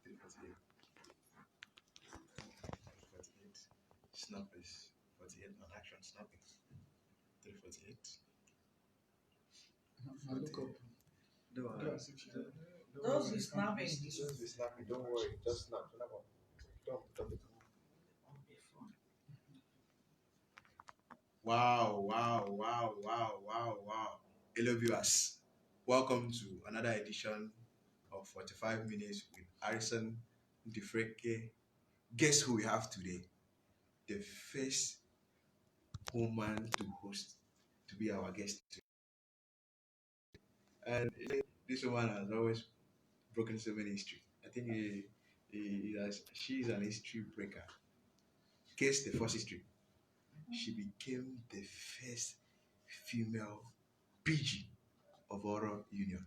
348. 348. Snappers. 48 non-action snapping. 348. Look up. No, Those with snapping. Just be snapping. Don't worry. Just snap. Don't. Wow. Hello, viewers. Welcome to another edition of 45 Minutes with Harrison Ndifreke. Guess who we have today? The first woman to be our guest today. And this woman has always broken so many history. I think she's an history breaker. Guess the first history. She became the first female PG of Oral Union,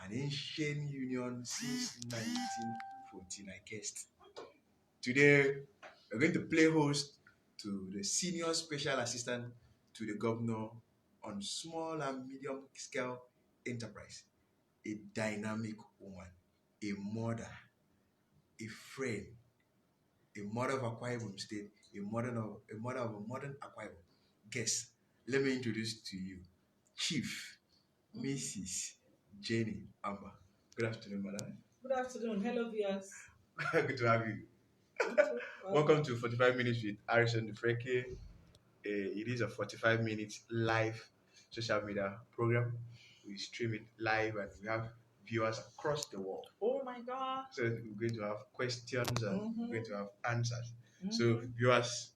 an ancient union since 1914, I guessed. Today, we're going to play host to the senior special assistant to the governor on small and medium scale enterprise, a dynamic woman, a mother, a friend, a mother of Akwa Ibom State, a mother of a modern Akwa Ibom. Guess, let me introduce to you Chief Mrs Janet Amba. Good afternoon, madam. Good afternoon. Hello, viewers. Good to have you. Welcome to 45 Minutes with Harrison Ndifreke. It is a 45 minutes live social media program. We stream it live and we have viewers across the world. Oh my God. So we're going to have questions and we're going to have answers. So Mhm. viewers,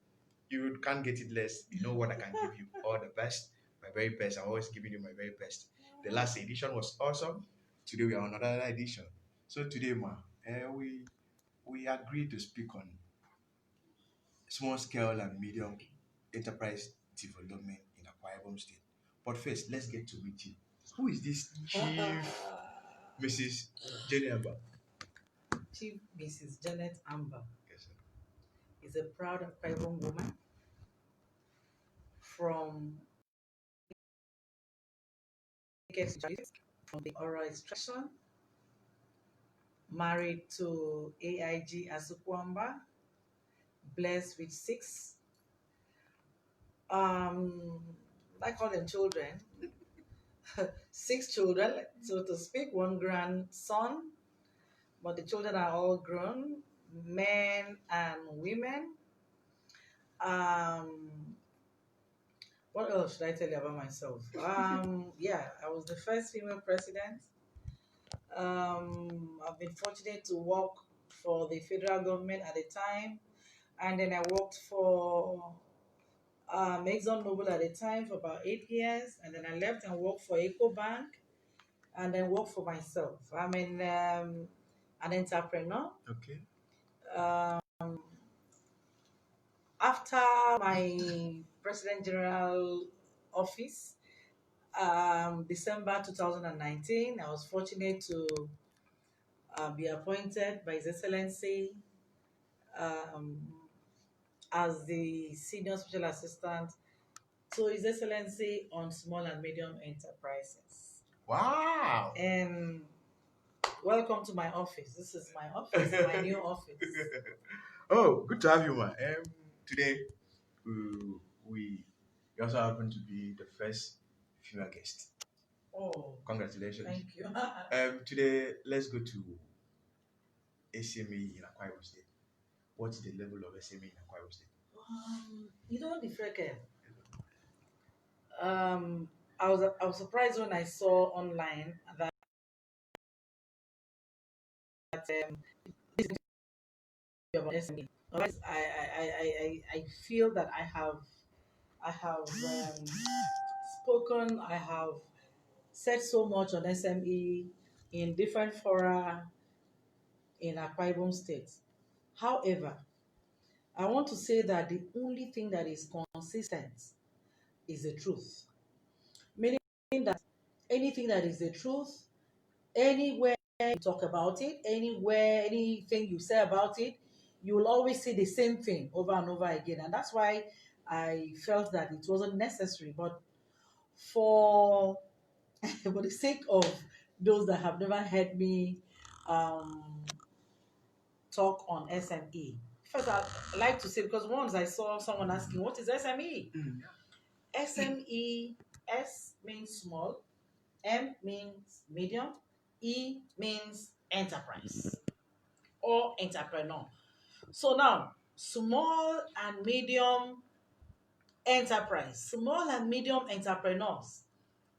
you can't get it less. You know what I can give you. All the best. My very best. I'm always giving you my very best. The last edition was awesome. Today we are on another edition. So today, we agreed to speak on small scale and medium enterprise development in Akwa Ibom State. But first, let's get to meet you. Who is this Chief Mrs Janet Amba? Chief Mrs Janet Amba Yes, sir. is a proud Akwa Ibom woman from the oral extraction, married to AIG Asukwamba, blessed with six. I call them children. 6 children, so to speak, one grandson, but the children are all grown, men and women. What else should I tell you about myself? Yeah, I was the first female president. I've been fortunate to work for the federal government at the time, and then I worked for ExxonMobil at the time for about 8 years, and then I left and worked for EcoBank, and then worked for myself. I'm an entrepreneur. Okay. After my President General office, December 2019, I was fortunate to be appointed by His Excellency um, as the Senior Special Assistant to His Excellency on Small and Medium Enterprises. Wow. And welcome to my office. This is my office, my new office. Oh, good to have you, man. Today, we also happen to be the first female guest. Oh, Congratulations. thank you. Today, let's go to SME in Akwa Ibom State. What's the level of SME in Akwa Ibom State? Ndifreke, I was surprised when I saw online that this is about SME. I feel that I have spoken, I have said so much on SME in different fora in Akwa Ibom State. However, I want to say that the only thing that is consistent is the truth. Meaning that anything that is the truth, anywhere you talk about it, anywhere, anything you say about it, you will always say the same thing over and over again. And that's why I felt that it wasn't necessary. But for for the sake of those that have never heard me talk on SME. First, I like to say, because once I saw someone asking, what is SME? SME, S means small, M means medium, E means enterprise or entrepreneur. So now, small and medium entrepreneurs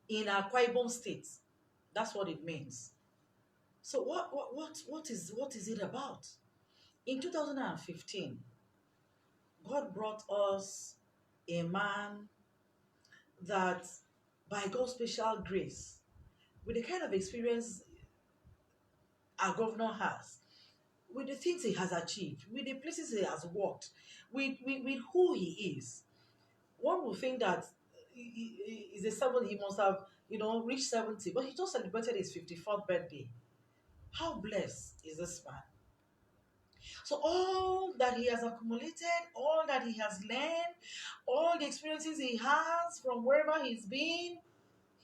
in Akwa Ibom State. That's what it means. So what is it about? In 2015, God brought us a man that, by God's special grace, with the kind of experience our governor has, with the things he has achieved, with the places he has worked, with who he is, one would think that he's a 70, he must have, reached 70, but he just celebrated his 54th birthday. How blessed is this man? So all that he has accumulated, all that he has learned, all the experiences he has from wherever he's been,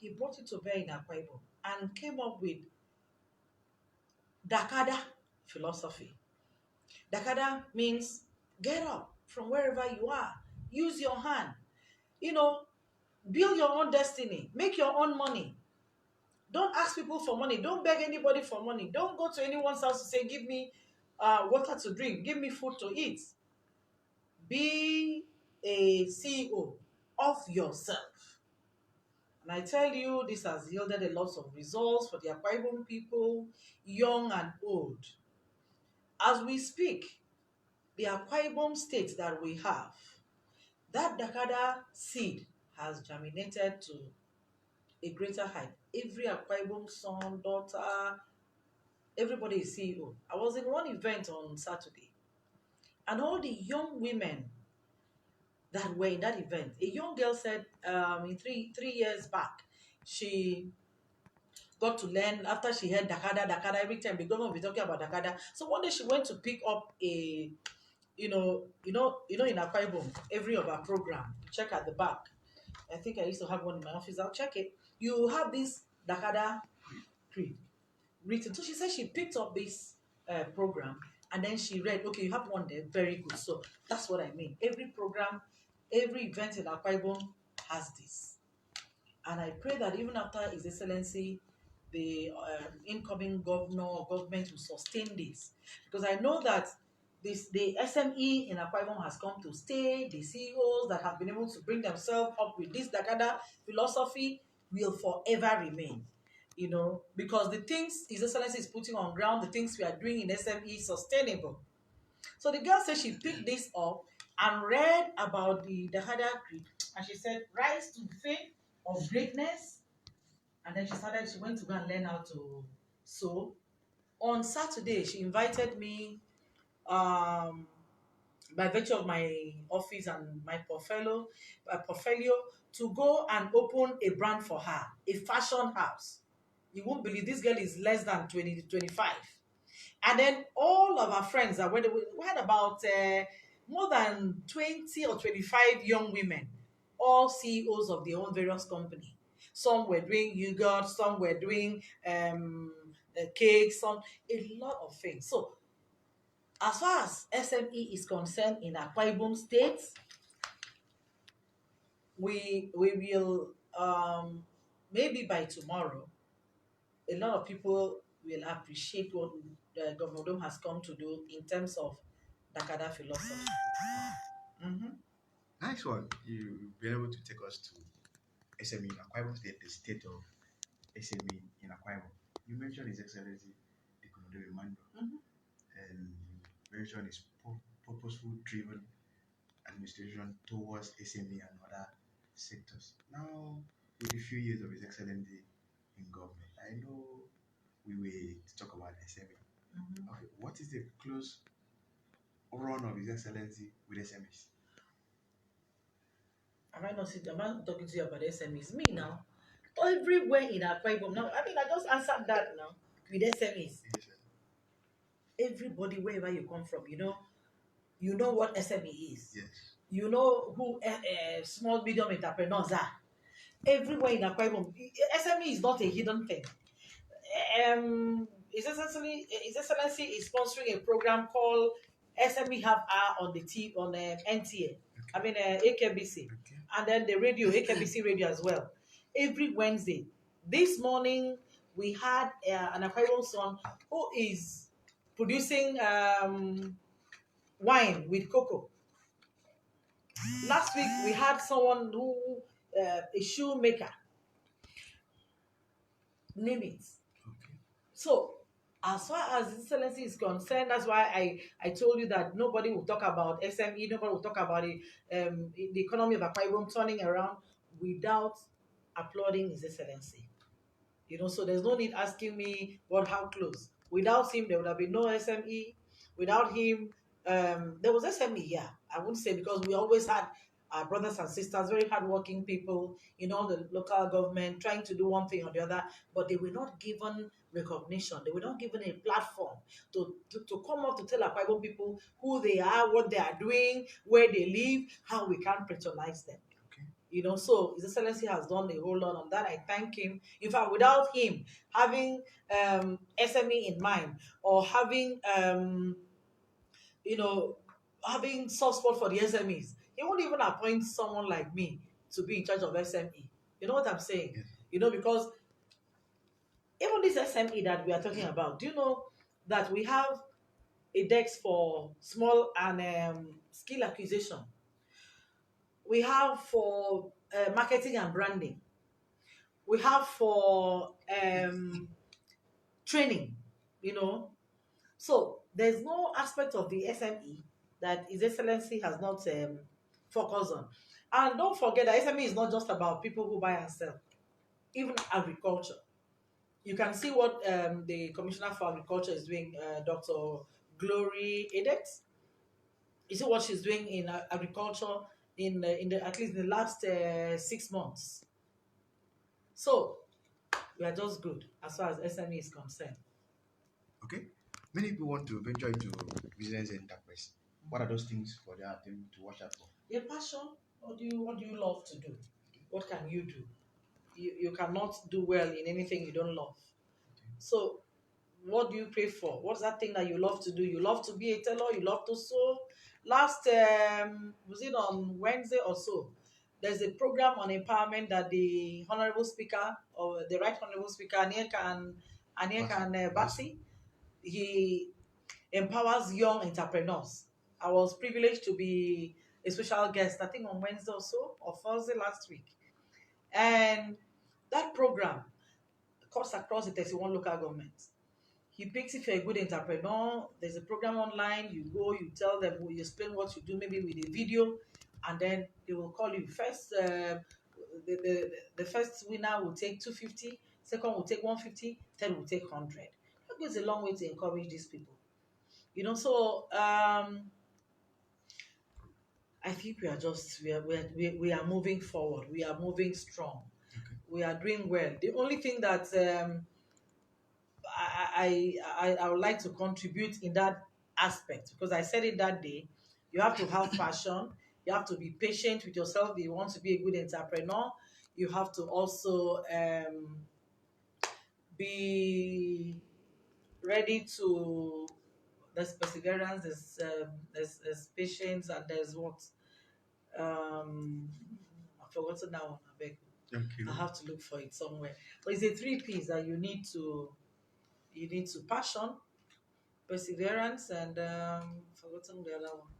he brought it to bear in Akwa Ibom and came up with Dakada philosophy. Dakada means get up from wherever you are, use your hand, you know, build your own destiny, make your own money. Don't ask people for money. Don't beg anybody for money. Don't go to anyone's house to say, give me water to drink, give me food to eat. Be a CEO of yourself. And I tell you, this has yielded a lot of results for the Akwa Ibom people, young and old. As we speak, the Akwa Ibom state that we have, that Dakada seed has germinated to a greater height. Every Akwa Ibom son, daughter, everybody is CEO. I was in one event on Saturday, and all the young women that were in that event, a young girl said, in three years back, she got to learn after she heard Dakada every time the government will be talking about Dakada. So one day she went to pick up a, in Akwa Ibom, every of our program, you check at the back. I think I used to have one in my office. I'll check it. You have this Dakada creed written. So she said she picked up this program and then she read, okay, you have one there, very good. So that's what I mean. Every program, every event in Akwa Ibom has this. And I pray that even after His Excellency, the incoming governor or government will sustain this. Because I know that the SME in Akwa Ibom has come to stay. The CEOs that have been able to bring themselves up with this Dakada philosophy will forever remain. Because the things His Excellency is putting on ground, the things we are doing in SME is sustainable. So the girl said she picked this up and read about the Dakada Creed, and she said, rise to the fame of greatness. And then she went to go and learn how to sew. On Saturday, she invited me, by virtue of my office and my portfolio, to go and open a brand for her, a fashion house. You won't believe this girl is less than 25. And then all of our friends that we had about more than 20 or 25 young women, all CEOs of their own various company. Some were doing yogurt, some were doing cakes, a lot of things. So as far as SME is concerned in Akwa Ibom State, we will, maybe by tomorrow, a lot of people will appreciate what Governor Dom has come to do in terms of Dakada philosophy. Mm-hmm. Nice one. You've been able to take us to SME in Akwa Ibom State, the state of SME in Akwa Ibom. You mentioned His Excellency, the Commodore Mando, Mm-hmm. and you mentioned his purposeful driven administration towards SME and other sectors. Now, with a few years of His Excellency in government, I know we will talk about SME. Mm-hmm. Okay, what is the close run of His Excellency with SMEs? Am I not talking to you about SMEs? Me now. Everywhere in Akwa Ibom now. I mean, I just answered that now with SMEs. Yes, sir. Everybody, wherever you come from, you know what SME is. Yes. You know who small, medium entrepreneurs are. Everywhere in Akwa Ibom, SME is not a hidden thing. His Excellency is sponsoring a program called SME Have R on the NTA. I mean AKBC, Okay. and then the radio AKBC radio as well. Every Wednesday. This morning we had an Aquarium son who is producing wine with cocoa. Last week we had someone who a shoemaker, name it. Okay. So, as far as excellency is concerned, that's why I told you that nobody will talk about SME, nobody will talk about the economy of Akwa Ibom turning around without applauding his excellency. So there's no need asking me how close. Without him, there would have been no SME. Without him, there was SME, yeah. I wouldn't say, because we always had our brothers and sisters, very hardworking people in all the local government trying to do one thing or the other, but they were not given recognition. They were not given a platform to come up to tell Akwa Ibom people who they are, what they are doing, where they live, how we can patronize them. Okay. So His Excellency has done a whole lot on that. I thank him. In fact, without him having SME in mind, or having you know having soft spot for the SMEs, he won't even appoint someone like me to be in charge of SME. You know what I'm saying? Yes. Because even this SME that we are talking about, do you know that we have a desk for small and skill acquisition? We have for marketing and branding. We have for training, you know. So there's no aspect of the SME that His Excellency has not focused on. And don't forget that SME is not just about people who buy and sell, even agriculture. You can see what the Commissioner for Agriculture is doing, Dr. Glory Edet. You see what she's doing in agriculture in the at least in the last 6 months. So we are just good as far as SME is concerned. Okay. Many people want to venture into business enterprise. What are those things for them to watch out for? Your passion. What do you love to do? What can you do? You cannot do well in anything you don't love. So what do you pray for? What's that thing that you love to do? You love to be a tailor, you love to sew. Last was it on Wednesday or so? There's a program on empowerment that the Honorable Speaker, or the Right Honorable Speaker, Anieka Basi, he empowers young entrepreneurs. I was privileged to be a special guest, I think on Wednesday or so, or Thursday last week. And that program cuts across the 31 local governments. He picks, if you're a good entrepreneur, there's a program online, you go, you tell them, you explain what you do, maybe with a video, and then they will call you. First, the first winner will take 250, second will take 150, third will take 100. That goes a long way to encourage these people. So I think we are moving forward. We are moving strong. Okay. We are doing well. The only thing that I would like to contribute in that aspect, because I said it that day, you have to have passion. You have to be patient with yourself if you want to be a good entrepreneur. You have to also be ready to. There's perseverance. There's patience, and there's what I've forgotten that one. I beg. Okay. I have to look for it somewhere. But it's a 3 P's that you need to passion, perseverance, and forgotten the other one.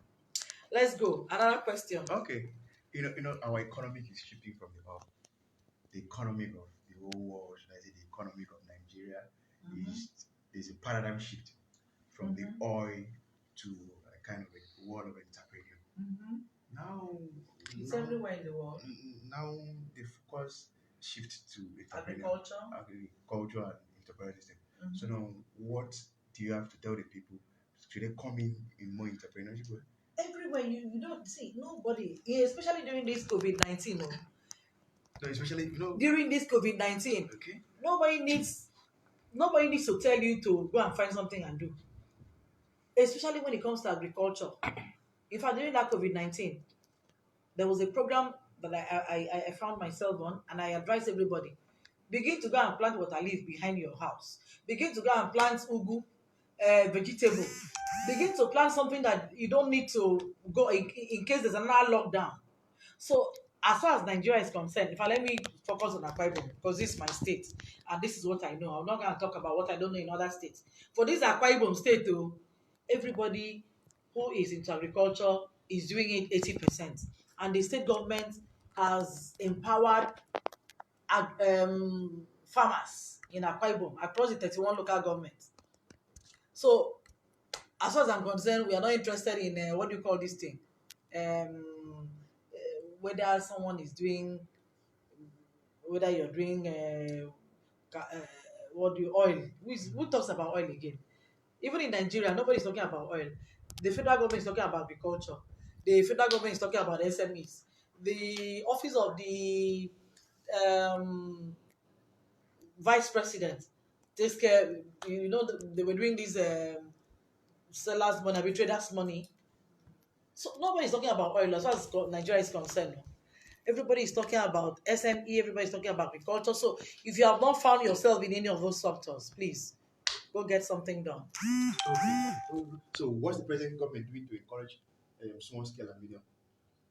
Let's go. Another question. Okay. Our economy is shifting from the economy of the whole world, should I say the economy of Nigeria, is there's a paradigm shift from the oil to a kind of a world of entrepreneur. Now, It's now, everywhere in the world. now the focus shift to Agriculture. agriculture and entrepreneurship. So now, what do you have to tell the people? Should they come in more entrepreneurship? Everywhere you don't see nobody, especially during this COVID-19. No, especially During this COVID-19, okay. nobody needs to tell you to go and find something and do. Especially when it comes to agriculture. In fact, during that COVID-19, there was a program that I found myself on, and I advise everybody. Begin to go and plant water leaf behind your house. Begin to go and plant ugu, vegetable. Begin to plant something that you don't need to go in case there's another lockdown. So as far as Nigeria is concerned, if I let me focus on Akwa Ibom because this is my state and this is what I know. I'm not going to talk about what I don't know in other states. For this Akwa Ibom state, though, everybody who is into agriculture is doing it 80%, and the state government has empowered farmers in Akwa Ibom across the 31 local governments. So as far as I'm concerned, we are not interested in what do you call this thing? Whether someone is doing, whether you're doing what do you oil? Who talks about oil again? Even in Nigeria, nobody's talking about oil. The federal government is talking about agriculture. The federal government is talking about SMEs. The office of the um, vice president takes care. You know, they were doing this sellers' money, arbitrators' money. So nobody's talking about oil as far as Nigeria is concerned. Everybody is talking about SME, everybody is talking about agriculture. So if you have not found yourself in any of those sectors, please go get something done. Okay. So what's the present government doing to encourage small scale and medium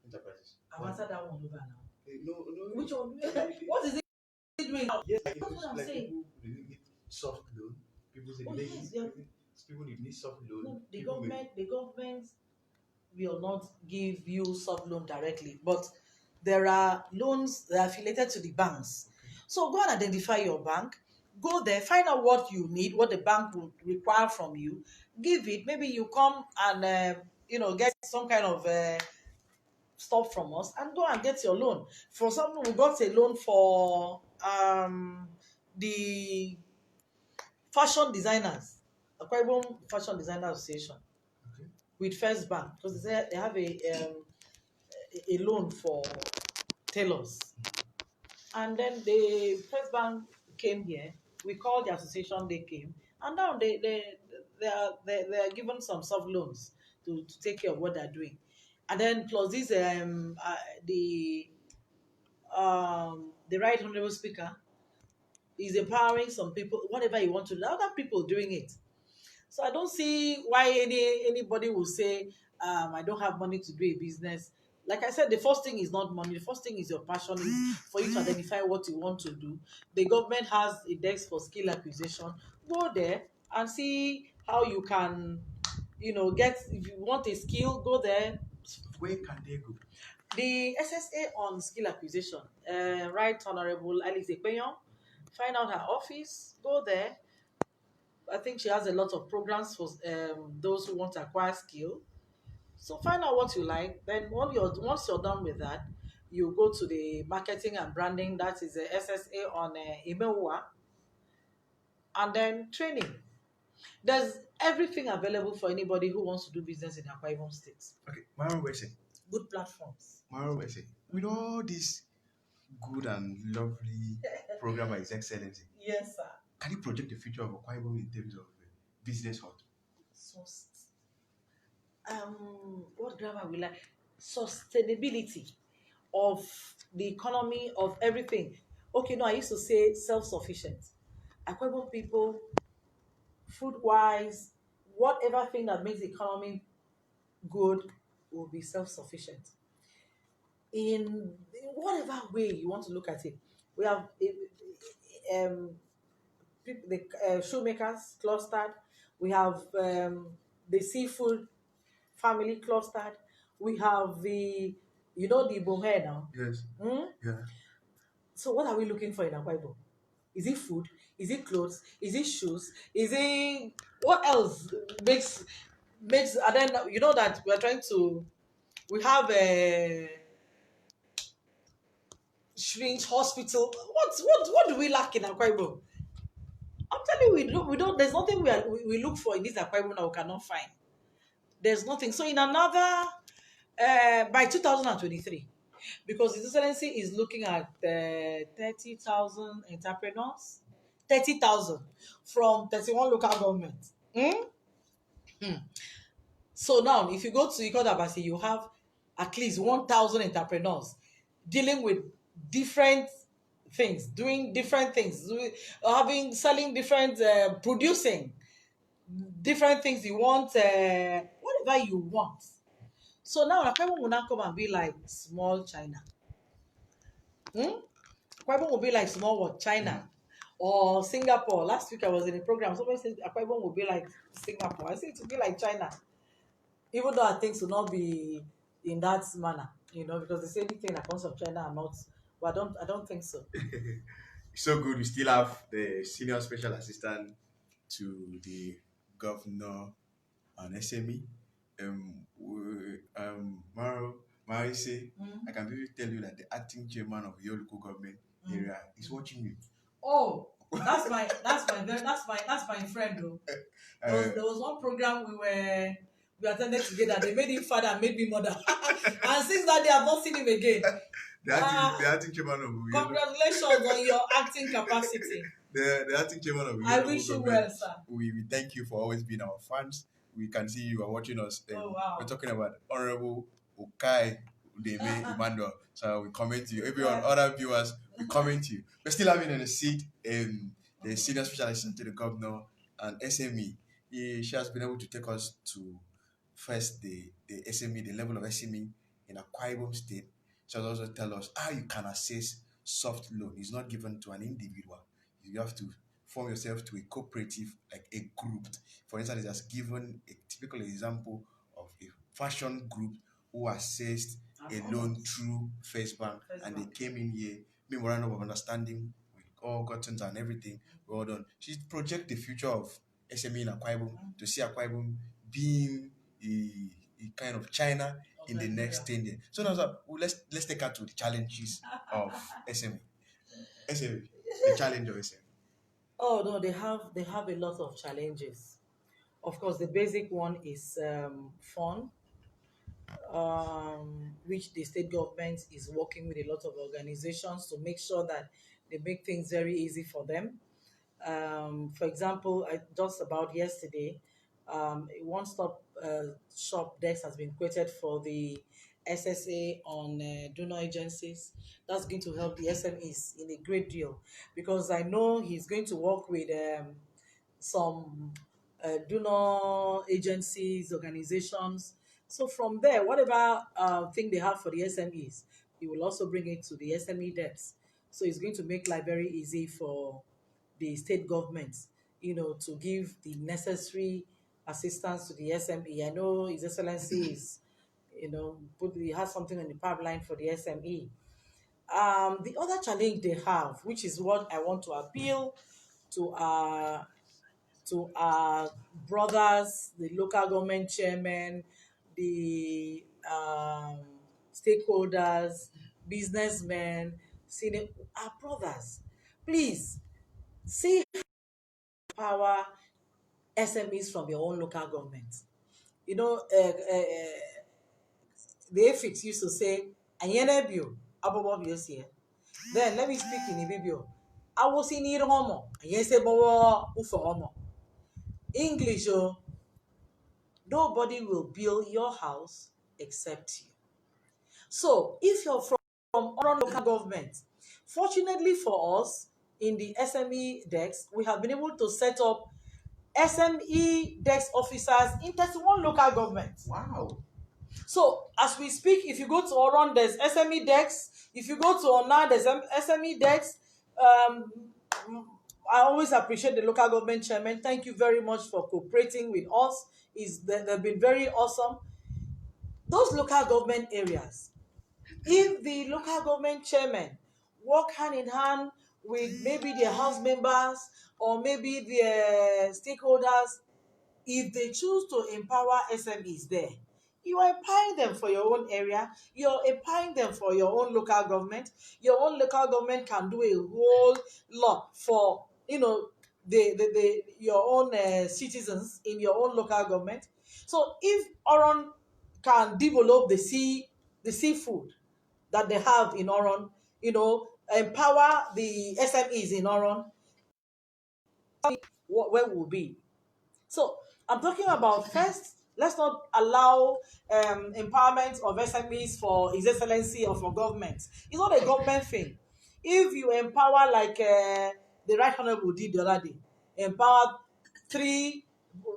enterprises? I've answered that one over now. No, no. Which one? What is it doing now? Yes, That's what I'm like saying. people need soft loan. People say Oh, they yes, people need soft loan. No, the People may- government will not give you soft loan directly, but there are loans that are affiliated to the banks. So go and identify your bank, go there, find out what you need, what the bank will require from you, give it. Maybe you come and get some kind of stuff from us and go and get your loan. For example, we got a loan for the fashion designers, Akwa Ibom Fashion Designer Association, Okay. with First Bank, because they have a loan for tailors. And then the First Bank came here. We called the association. They came, and now they are given some soft loans to take care of what they're doing. And then plus this the right honorable speaker is empowering some people. Whatever you want to do, other people doing it. So I don't see why anybody will say, I don't have money to do a business. Like I said, the first thing is not money. The first thing is your passion, is for you to identify what you want to do. The government has a desk for skill acquisition. Go there and see how you can, get, if you want a skill, go there. Where can they go? The SSA on skill acquisition, Right Honorable Alice Ekpeyon, find out her office, go there. I think she has a lot of programs for those who want to acquire skill. So find out what you like. Then once you're done with that, you go to the marketing and branding. That is the SSA on Imewa, and then training. There's everything available for anybody who wants to do business in Akwa Ibom State. Okay, Myron Wesley. Good platforms. Myron Wesley. With all this good and lovely program by His Excellency, Yes, sir. can you project the future of Akwa Ibom in terms of business hub? So, what grammar we like? Sustainability of the economy, of everything. Okay, no, I used to say self-sufficient. Akwa Ibom people, food-wise, whatever thing that makes the economy good will be self-sufficient. In whatever way you want to look at it, we have the shoemakers clustered. We have the seafood family clustered. We have the bohe now. Yes. Yeah. So what are we looking for in Akwa Ibom? Is it food? Is it clothes? Is it shoes? Is it what else makes and then you know that we're trying to we have a shrink hospital. What do we lack in Akwa Ibom? I'm telling you, we don't. There's nothing we look for in this Akwa Ibom that we cannot find. There's nothing. So in another by 2023, because His Excellency is looking at 30,000 entrepreneurs, 30,000 from 31 local governments. So now, if you go to Ikodabasi, you have at least 1,000 entrepreneurs dealing with different things, doing different things, having selling different, producing different things you want, whatever you want. So now Akwa will now come and be like small China. Hmm? Akwa Ibom will be like small what? Mm. China or Singapore. Last week I was in a program. Somebody said Akwa Ibom will be like Singapore. I said it will be like China, even though I think it will not be in that manner, because they say anything that comes from China are not. But I don't think so. So good. We still have the senior special assistant to the governor on SME. Marise, I Mm. can really tell you that the acting chairman of your local government Mm. area is watching you. Oh, that's my friend though. Uh, There was one program we attended together. They made him father and made me mother. And since that day I've not seen him again. the Ah, acting chairman of congratulations on your acting capacity. the acting chairman of I your local wish you government. well, sir. We thank you for always being our fans. We can see you are watching us. Oh We're wow. talking about Honorable Okai Udeme Emmanuel. So we comment to you. Everyone, Yeah. other viewers, we comment to you. We're still having in the seat the senior special assistant to the governor and SME. She has been able to take us to first the SME, the level of SME in Akwa Ibom State. She has also tell us how you can access soft loan. It's not given to an individual. You have to form yourself to a cooperative, like a group. For instance, it has given a typical example of a fashion group who assessed a loan through First Bank, and they came in here, memorandum of understanding with all gotten and everything. Well done. She project the future of SME in Akwa Ibom to see Akwa Ibom being a kind of China in the next 10 years. So now, sir, let's take her to the challenges of SME. SME, the challenge of SME. Oh no, they have a lot of challenges. Of course, the basic one is fund, which the state government is working with a lot of organizations to make sure that they make things very easy for them. For example, just about yesterday, a one-stop shop desk has been created for the SSA on donor agencies. That's going to help the SMEs in a great deal, because I know he's going to work with some donor agencies, organizations. So from there, whatever thing they have for the SMEs, he will also bring it to the SME debts. So it's going to make life very easy for the state government, to give the necessary assistance to the SME. I know His Excellency is, he has something in the pipeline for the SME. The other challenge they have, which is what I want to appeal to our brothers, the local government chairman, the stakeholders, businessmen, senior, our brothers. Please see power SMEs from your own local government. The AFIX used to say, "Ayenebio, abobobiosie." Then let me speak in Ibibio. I was in Iromo, Ayense bowo ufomo. English, nobody will build your house except you. So if you're from our local government, fortunately for us, in the SME desk, we have been able to set up SME desk officers in 31 local governments. Wow. So as we speak, if you go to Oron, there's SME decks. If you go to Ona, there's SME decks. Um, I always appreciate the local government chairman. Thank you very much for cooperating with us. They've been very awesome. Those local government areas, if the local government chairman work hand in hand with maybe their house members or maybe their stakeholders, if they choose to empower SMEs there, you are empowering them for your own area, you're empowering them for your own local government. Your own local government can do a whole lot for the your own citizens in your own local government. So if Oron can develop the seafood that they have in Oron, empower the SMEs in Oron, where will be. So I'm talking about, first, let's not allow empowerment of SMEs for His Excellency or for government. It's not a government thing. If you empower like the Right Honorable did the other day, empowered three,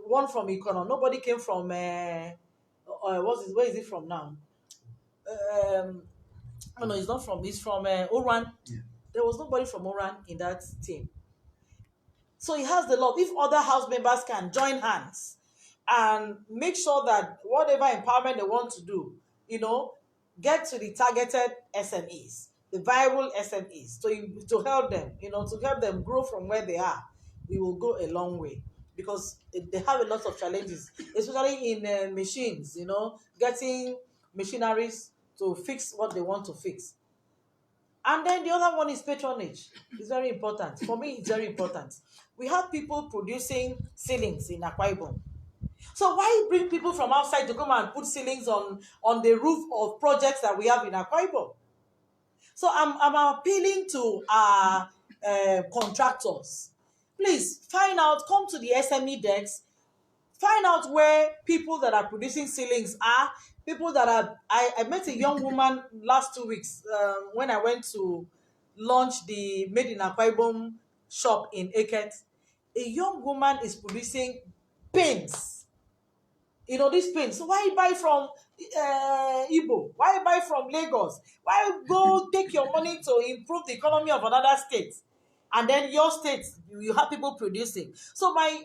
one from Econo. Nobody came from where is it from now? Um, oh no, it's not from. It's from Oran. Yeah. There was nobody from Oran in that team. So he has the love. If other house members can join hands and make sure that whatever empowerment they want to do, get to the targeted SMEs, the viable SMEs, to help them, to help them grow from where they are, we will go a long way because they have a lot of challenges, especially in machines, getting machineries to fix what they want to fix. And then the other one is patronage. It's very important. For me, it's very important. We have people producing ceilings in Akwa Ibom. So why bring people from outside to come and put ceilings on the roof of projects that we have in Akwa Ibom? So I'm appealing to our contractors. Please find out, come to the SME decks, find out where people that are producing ceilings are. People that are, I met a young woman last 2 weeks when I went to launch the Made in Akwa Ibom shop in Eket. A young woman is producing paints. These paints. So why buy from Igbo? Why buy from Lagos? Why go take your money to improve the economy of another state? And then your state, you have people producing. So my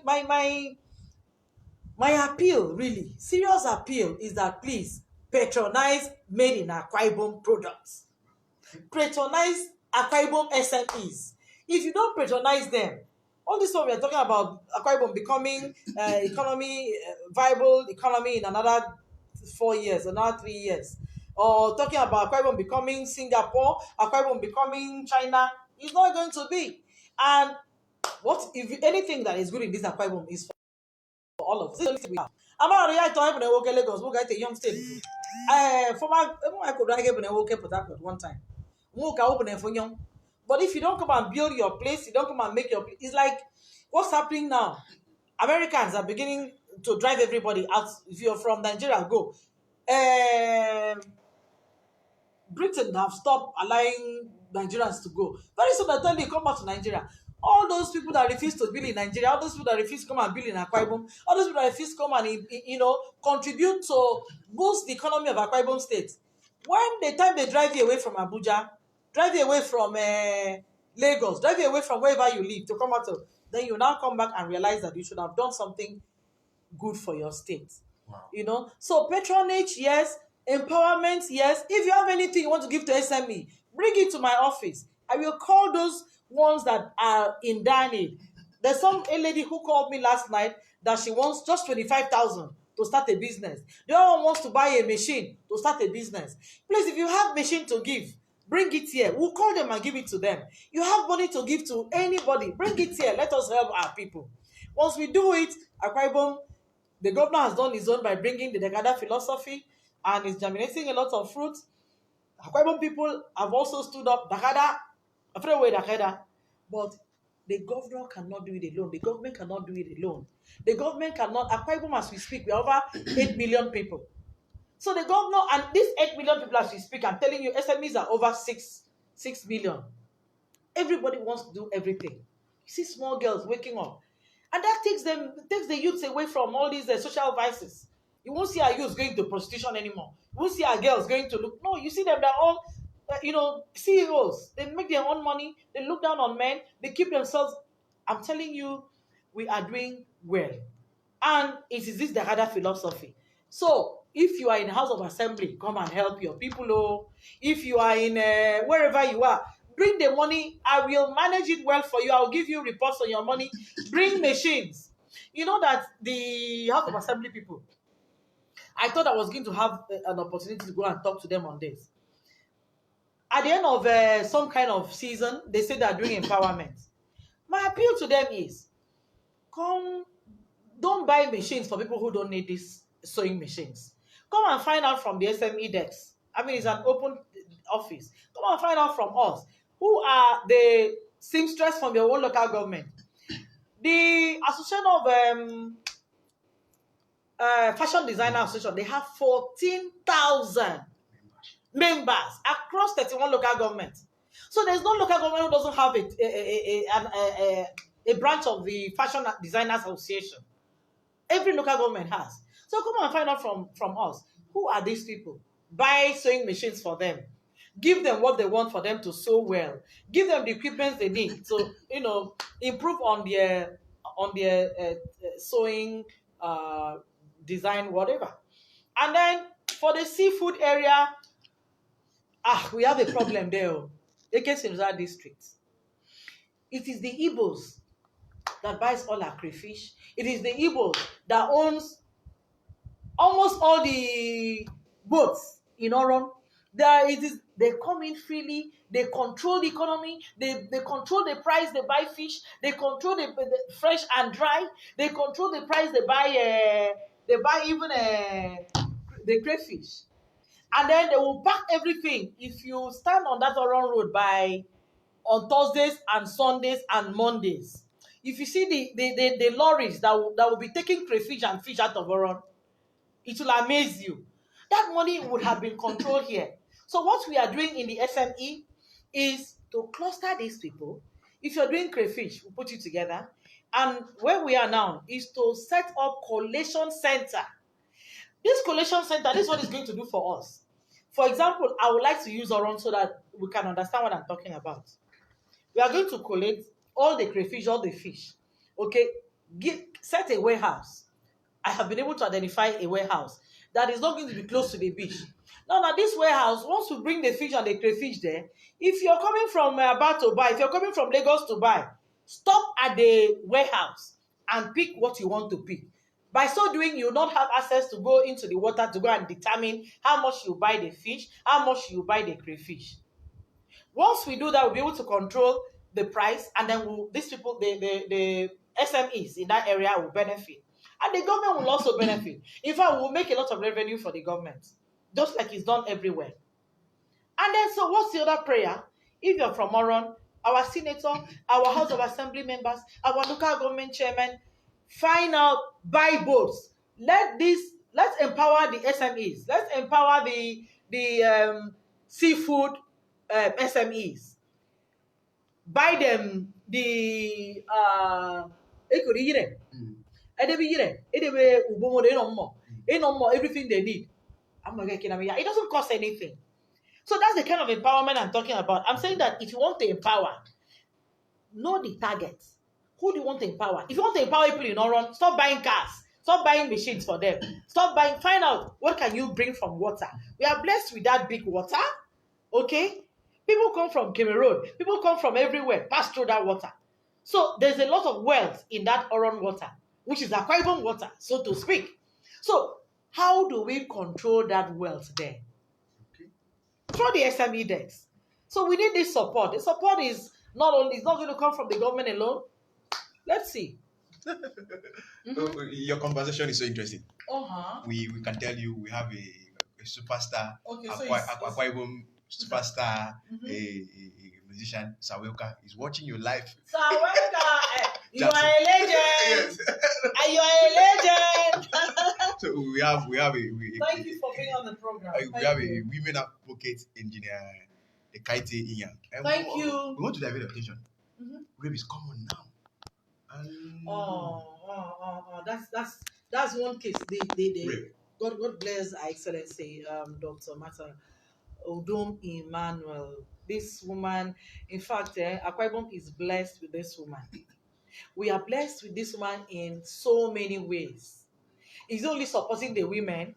appeal, really, serious appeal, is that please patronize Made in Akwa Ibom products. Patronize Akwa Ibom SMEs. If you don't patronize them, all this one we are talking about Akwa Ibom becoming viable economy in another 4 years, another 3 years, or talking about Akwa Ibom becoming Singapore, Akwa Ibom becoming China, it's not going to be. And what if anything that is good in this Akwa Ibom is for all of us? This is the only thing we have. I'm not ready to have a Lagos. We got a young state. Former I could have given a Port Harcourt one time. But if you don't come and build your place, you don't come and make your place. It's like what's happening now. Americans are beginning to drive everybody out. If you're from Nigeria, go. Britain have stopped allowing Nigerians to go. Very soon by the time they come back to Nigeria, all those people that refuse to build in Nigeria, all those people that refuse to come and build in Akwa Ibom, all those people that refuse to come and contribute to boost the economy of Akwa Ibom State. When the time they drive you away from Abuja, drive you away from Lagos, drive you away from wherever you live to come out of, then you now come back and realize that you should have done something good for your state. Wow. So patronage, yes. Empowerment, yes. If you have anything you want to give to SME, bring it to my office. I will call those ones that are in dire need. There's a lady who called me last night that she wants just 25,000 to start a business. The other one wants to buy a machine to start a business. Please, if you have machine to give, bring it here. We'll call them and give it to them. You have money to give to anybody, bring it here. Let us help our people. Once we do it, Akwa Ibom, the governor has done his own by bringing the Dekada philosophy and is germinating a lot of fruit. Akwa Ibom people have also stood up. Dakada, afraid way Dakada, but the governor cannot do it alone. The government cannot do it alone. The government cannot. Akwa Ibom, as we speak, we are over 8 million people. So the governor and these 8 million people, as we speak, I'm telling you, SMEs are over 6 million. Everybody wants to do everything. You see small girls waking up, and that takes the youths away from all these social vices. You won't see our youths going to prostitution anymore. You won't see our girls going to look. No, you see them, they're all, CEOs. They make their own money. They look down on men. They keep themselves. I'm telling you, we are doing well. And it is this the other philosophy. So, if you are in the House of Assembly, come and help your people. Oh. If you are in wherever you are, bring the money. I will manage it well for you. I'll give you reports on your money. Bring machines. You know that the House of Assembly people, I thought I was going to have an opportunity to go and talk to them on this. At the end of some kind of season, they say they are doing empowerment. My appeal to them is, don't buy machines for people who don't need these sewing machines. Come and find out from the SME decks. I mean, it's an open office. Come and find out from us. Who are the seamstress from your own local government? The Association of Fashion Designer Association, they have 14,000 members across 31 local governments. So there's no local government who doesn't have a branch of the Fashion Designers Association. Every local government has. So come and find out from us. Who are these people? Buy sewing machines for them. Give them what they want for them to sew well. Give them the equipment they need to, improve on their sewing design, whatever. And then for the seafood area, we have a problem there. Against Sinza district. It is the Igbos that buys all our crayfish. It is the Igbos that owns almost all the boats in Oron. They come in freely, they control the economy, they control the price they buy fish, they control the fresh and dry, they control the price they buy even the crayfish. And then they will pack everything. If you stand on that Oron road on Thursdays and Sundays and Mondays, if you see the lorries that will be taking crayfish and fish out of Oron, it will amaze you. That money would have been controlled here. So what we are doing in the SME is to cluster these people. If you're doing crayfish, we'll put you together. And where we are now is to set up collation center. This collation center, this is what it's going to do for us. For example, I would like to use Oron so that we can understand what I'm talking about. We are going to collect all the crayfish, all the fish. Okay, set a warehouse. I have been able to identify a warehouse that is not going to be close to the beach. Now, this warehouse, once we bring the fish and the crayfish there, if you're coming from Aba to buy, if you're coming from Lagos to buy, stop at the warehouse and pick what you want to pick. By so doing, you will not have access to go into the water to go and determine how much you buy the fish, how much you buy the crayfish. Once we do that, we'll be able to control the price, and then these people, the SMEs in that area will benefit. And the government will also benefit. In fact, we'll make a lot of revenue for the government, just like it's done everywhere. And then, so what's the other prayer? If you're from Oron, our senator, our House of Assembly members, our local government chairman, find out, buy boats. Let's empower the SMEs. Let's empower the seafood SMEs. Buy them the everything they need. It doesn't cost anything. So that's the kind of empowerment I'm talking about. I'm saying that if you want to empower, know the target. Who do you want to empower? If you want to empower people in Oron, stop buying cars. Stop buying machines for them. Find out what can you bring from water. We are blessed with that big water. Okay? People come from Cameroon. People come from everywhere, pass through that water. So there's a lot of wealth in that Oron water, which is Akwa Ibom water, so to speak. So how do we control that wealth there? Okay. Through the SME debts. So we need this support. The support is not going to come from the government alone. Let's see. Your conversation is so interesting. Uh-huh. We can tell you we have a superstar, Okay, so Akwa Ibom superstar, a musician, Sawelka, is watching you live. Sawelka, you are a legend. Yes. You are a legend. So we have Thank you for being on the program. we have a women advocate engineer, the Kaite Inyang. Thank you. We want to divert attention. Rape is common now. That's one case. Rape. God bless Her Excellency, Dr. Martha Odom Emmanuel. This woman, in fact, Akwa Ibom is blessed with this woman. We are blessed with this woman in so many ways. It's only supporting the women.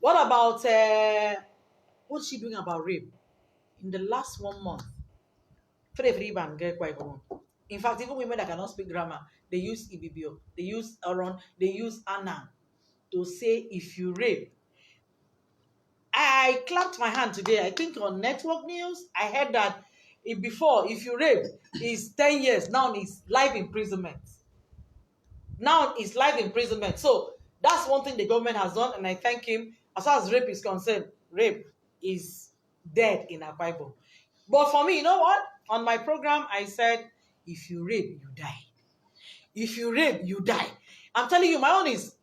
What about what's she doing about rape? In the last 1 month, in fact, even women that cannot speak grammar, they use Ibibio, they use Aron, they use Anna to say if you rape. I clapped my hand today. I think on network news, I heard that before, if you rape, it's 10 years. Now it's life imprisonment. So that's one thing the government has done, and I thank him. As far as rape is concerned, rape is dead in Akwa Ibom. But for me, you know what? On my program, I said, if you rape, you die. If you rape, you die. I'm telling you, my own is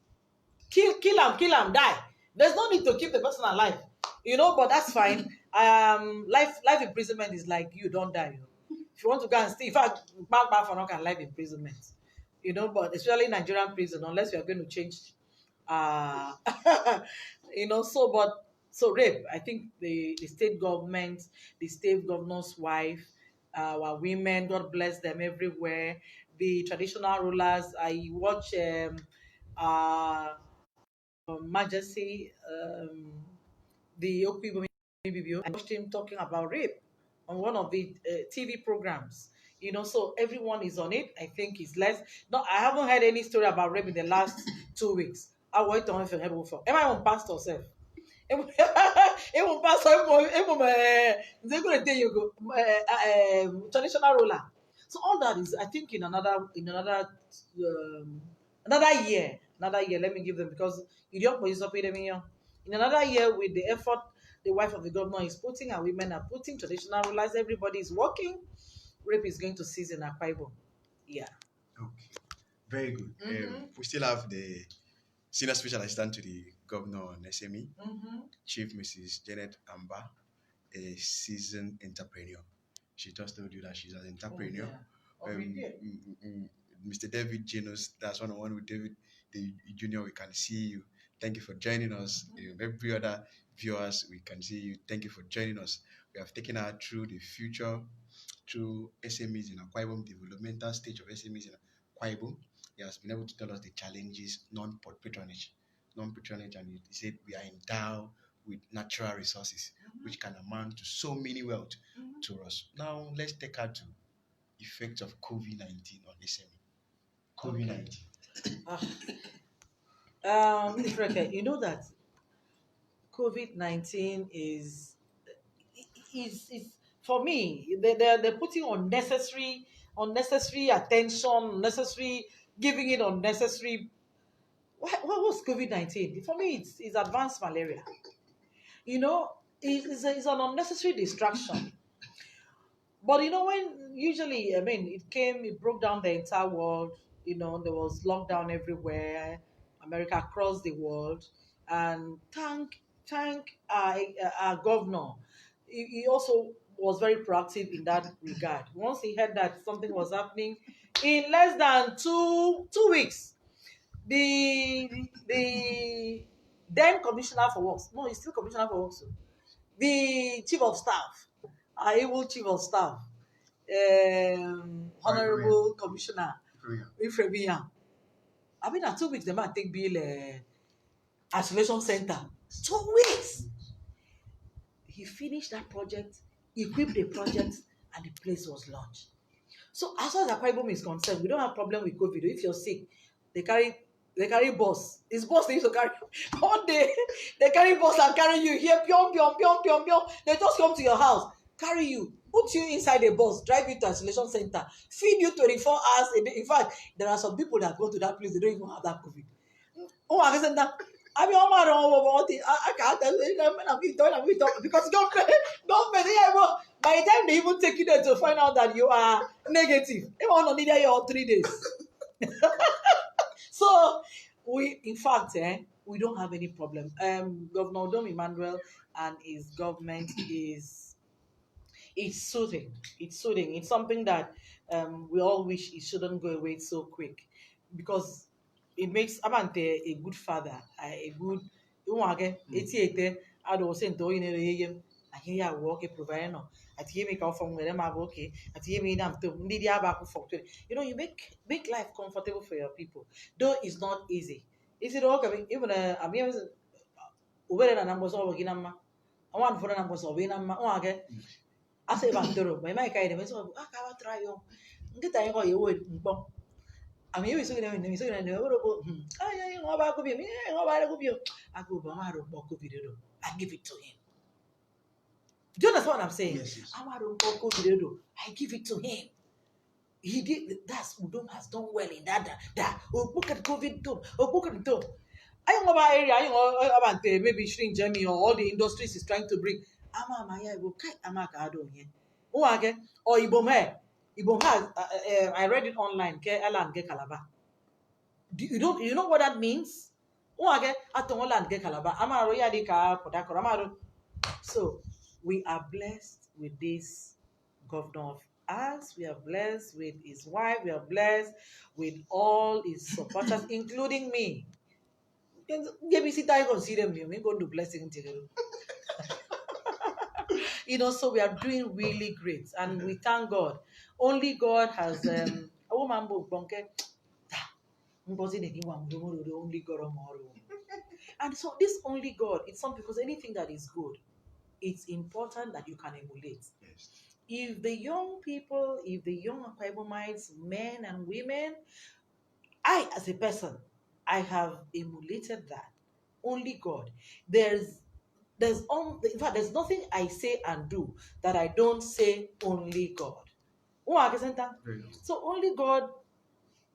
kill him, die. There's no need to keep the person alive. But that's fine. Life imprisonment is like you don't die. If you want to go and stay, in fact, back for not can life imprisonment. But especially Nigerian prison, unless you are going to change, uh, but rape. I think the state government, the state governor's wife, our women, God bless them everywhere. The traditional rulers. I watch Majesty, the Okwibo Bibio. I watched him talking about rape on one of the TV programs. So everyone is on it. I think it's less. No, I haven't heard any story about rape in the last 2 weeks. I wait on for. Am I on pastor self? Emu pastor, they're gonna tell you go traditional ruler. So all that is, I think, another year. Let me give them, because you don't put up in another year, with the effort the wife of the governor is putting, and women are putting, traditional rulers, everybody is working. Rape is going to cease in Akwa Ibom. Yeah. Okay, very good. Mm-hmm. We still have the senior special assistant to the governor on SME, Mm-hmm. Chief Mrs Janet Amba, a seasoned entrepreneur. She just told you that she's an entrepreneur. Oh, we did. Mr. David Janos, that's one with David the Junior. We can see you. Thank you for joining us. Every other viewers, we can see you. Thank you for joining us. We have taken her through the future, through SMEs in Akwa Ibom, developmental stage of SMEs in Akwa Ibom. He has been able to tell us the challenges, non-patronage, and he said we are endowed with natural resources, which can amount to so many wealth to us. Now, let's take her to effects of COVID-19 on SME. COVID-19. Ndifreke, you know that COVID-19 is for me, they're putting unnecessary attention, unnecessary giving it unnecessary. What was COVID-19? For me, it's advanced malaria. You know, it's an unnecessary distraction. But when usually, I mean, it broke down the entire world. There was lockdown everywhere, America, across the world, and thank our governor. He also was very proactive in that regard. Once he heard that something was happening, in less than two weeks, the then commissioner for works, no, he's still commissioner for works, the chief of staff, our able chief of staff, Honorable Commissioner Ifrebiya. I mean, at 2 weeks, they might take bill isolation center. 2 weeks. He finished that project, equipped the project, and the place was launched. So as far as Akwa Ibom is concerned, we don't have problem with COVID. If you're sick, they carry bus. It's bus they used to carry. One day, they carry bus and carry you here, pion, pion, pion, pion, pion. They just come to your house, carry you, put you inside a bus, drive you to isolation center, feed you 24 hours a day. In fact, there are some people that go to that place, they don't even have that COVID. Oh, I said that. I mean, I can't tell you because government, yeah, well, by the time they even take you there to find out that you are negative, they want to need you 3 days. So in fact, we don't have any problem. Governor Dom Emmanuel and his government it's soothing. It's soothing. It's something that we all wish it shouldn't go away so quick, because it makes Abante a good father, a good. I don't say to you, I hear work a provider. At you make off from where I'm okay. At you mean I'm to need for you make life comfortable for your people. Though it's not easy. Is it okay? Even I'm here. Over and I'm was all working on my. I want for an ambos of Winam. Asa bandero, may mai kai de so akawa try yo. Ngita yo yo we ngbo. Ami yo so na so na no go. Ay ngo ba ko bi mi ngo ba ko bi. Ako ba ma ro bo ko bi do. I give it to him. Do you understand what I'm saying? Yes. Amaro bo ko bi do. I give it to him. He did that's Udom has done well in that. Oh, look at COVID too. Oh, look at too. I know about area, about maybe shrink Germany or all the industries is trying to bring. Ama maya go kai ama ka do yen. O again or Ibom has I read it online ke Elan ke Calabar. You know what that means? O again aton land ke Calabar. Ama ro ya di ka Port Harcourt. So We are blessed with this governor of ours. We are blessed with his wife. We are blessed with all his supporters, including me. Maybe sit down and consider me. We go to blessing together. So we are doing really great, and we thank God. Only God has a woman book bonke. Only God tomorrow. And so this only God, it's not because anything that is good, it's important that you can emulate. Yes. If the young people, if the young Akwa Ibomites, men and women, I as a person, I have emulated that. Only God. In fact, there's nothing I say and do that I don't say only God. So only God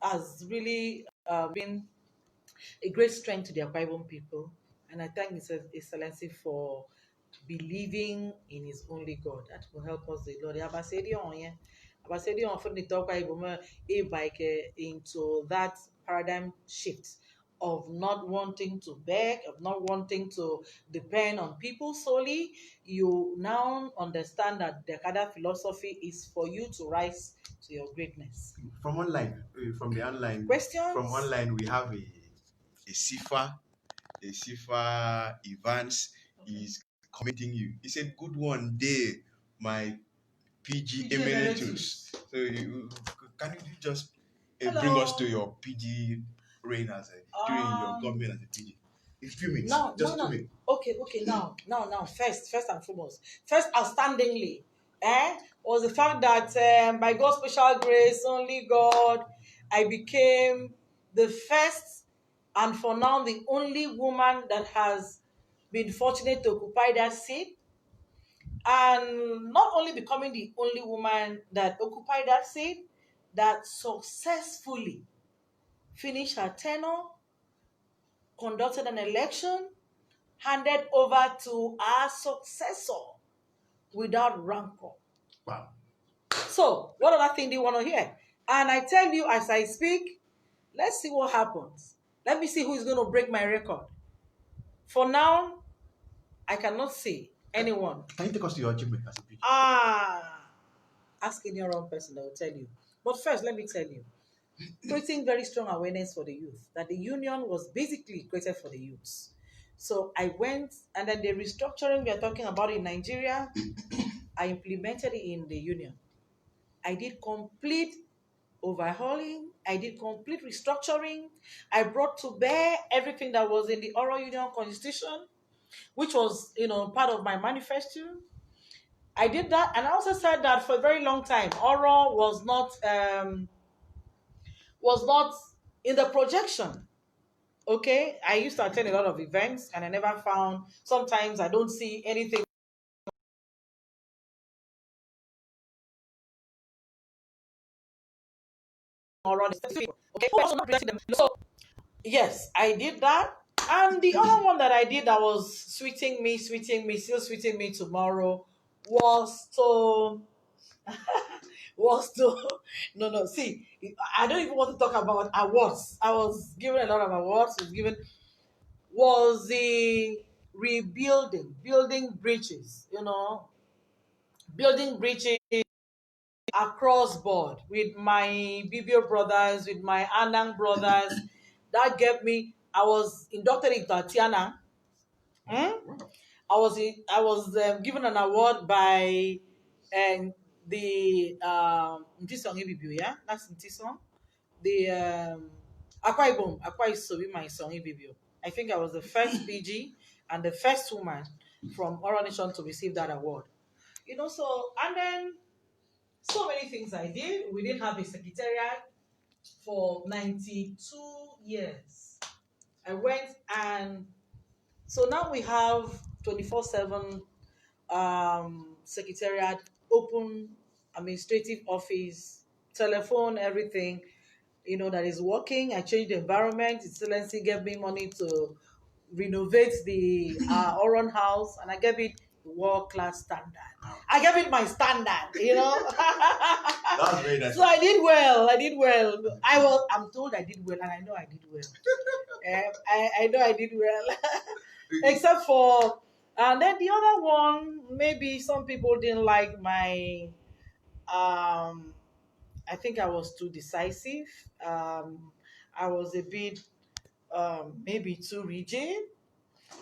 has really been a great strength to the Akwa Ibom people, and I thank His Excellency for believing in His only God. That will help us, the Lord. Abasedi on for the talk into that paradigm shift of not wanting to beg, of not wanting to depend on people solely. You now understand that the Kada philosophy is for you to rise to your greatness. From the online, Questions? from online, we have a Sifa Evans is commenting you. He said, "Good one day, my PG emeritus." So can you just bring us to your PG reign during your government as a PG? In 2 minutes, No, just no, 2 no. minutes. Okay. Now. First and foremost, first outstandingly, was the fact that by God's special grace, only God, I became the first and for now the only woman that has been fortunate to occupy that seat. And not only becoming the only woman that occupied that seat, that successfully finished her tenure, conducted an election, handed over to our successor without rancor. Wow. So, what other thing do you want to hear? And I tell you as I speak, let's see what happens. Let me see who is going to break my record. For now, I cannot see anyone. Can you take us to your achievement as a PG? Ask any wrong person, that will tell you. But first, let me tell you, creating very strong awareness for the youth, that the union was basically created for the youths. So I went, and then the restructuring we are talking about in Nigeria, I implemented it in the union. I did complete overhauling. I did complete restructuring. I brought to bear everything that was in the Oral Union Constitution, which was, part of my manifesto. I did that, and I also said that for a very long time, Oral was not in the projection. Okay, I used to attend a lot of events, and I never found. Sometimes I don't see anything. Okay, also not them. So yes, I did that. And the other one that I did that was sweeting me, still sweeting me tomorrow, was to no. See, I don't even want to talk about awards. I was given a lot of awards. Was the rebuilding, building bridges. Building bridges across board with my Bibio brothers, with my Anang brothers. That gave me. I was inducted into Atiana. I was given an award by the Ntisong Ibibio, yeah, that's Ntisong. The Akwa Isobi my song Ibibio. I think I was the first PG and the first woman from Oral Nation to receive that award. So and then so many things I did. We didn't have a secretariat for 92 years. I went, and so now we have 24/7 secretariat, open administrative office, telephone, everything, that is working. I changed the environment. Excellency gave me money to renovate the Oron house, and I gave it world-class standard. I gave it my standard, That was very nice. So I did well. I'm told I did well, and I know I did well. I know I did well. Except for And then the other one, maybe some people didn't like my I think I was too decisive. I was a bit maybe too rigid.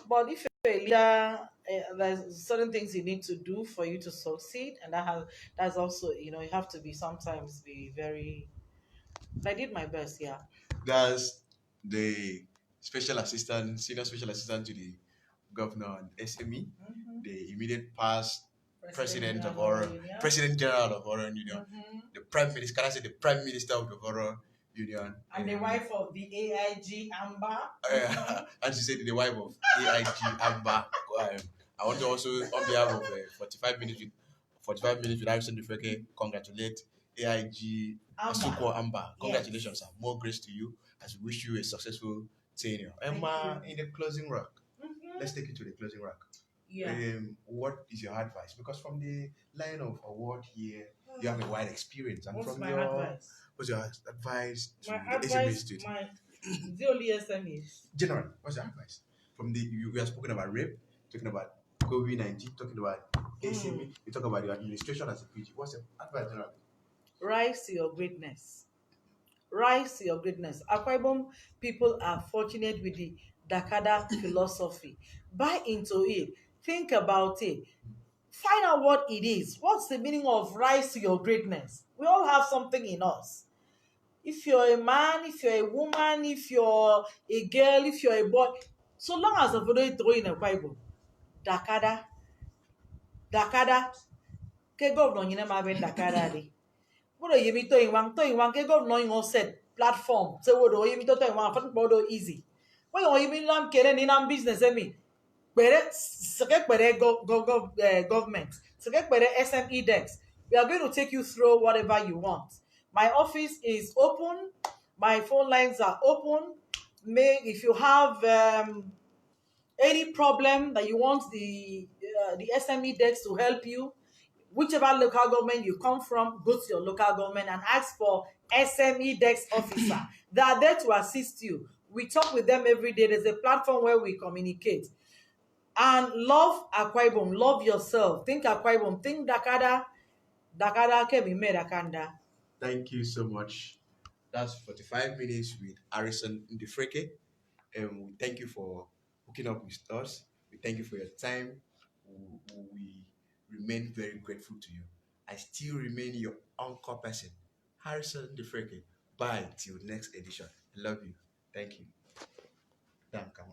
But if you're a leader, there's certain things you need to do for you to succeed, and that's also, you have to be sometimes be very. I did my best, yeah. That's the special assistant, senior special assistant to the governor and SME, the immediate past president of our president general of our union, the prime minister. Can I say the prime minister of the Horror Union? And the wife of the AIG Amba. And she said the wife of AIG Amba. I want to also, on behalf of 45 minutes with Harrison Ndifreke, congratulate AIG Asuko Amba. Congratulations, sir. More grace to you as we wish you a successful tenure. Emma, in the closing rock, let's take it to the closing rock. Yeah. What is your advice? Because from the line of award here, you have a wide experience, and What's from my your advice? what's your advice to My the SME advice, student? the only SMEs. General, what's your advice? From we are spoken about rape, talking about COVID-19, talking about SME, you talk about your administration as a PG. What's your advice, General? Rise to your greatness. Rise to your greatness. Akwa Ibom people are fortunate with the Dakada philosophy. Buy into it. Think about it. Find out what it is. What's the meaning of rise to your greatness? We all have something in us. If you're a man, if you're a woman, if you're a girl, if you're a boy, so long as the photo throw in a Bible, Dakada, Dakada, ke governor nyina ma be Dakada de. Wodo yemi to in one ke governor in on set platform. Say wodo yemi to in one fat bodo easy. When you yemi lam kere ni nam business emi. Pere seke pere government. Seke pere SME decks. We are going to take you through whatever you want. My office is open. My phone lines are open. If you have any problem that you want the SME decks to help you, whichever local government you come from, go to your local government and ask for SME Dex officer. They are there to assist you. We talk with them every day. There's a platform where we communicate. And love Akwa Ibom. Love yourself. Think Akwa Ibom. Think Dakada. Dakada kemi me Dakanda. Thank you so much. That's 45 minutes with Harrison Ndifreke. And we thank you for hooking up with us. We thank you for your time. We remain very grateful to you. I still remain your anchor person, Harrison Ndifreke. Bye till next edition. I love you. Thank you. Damn, come on.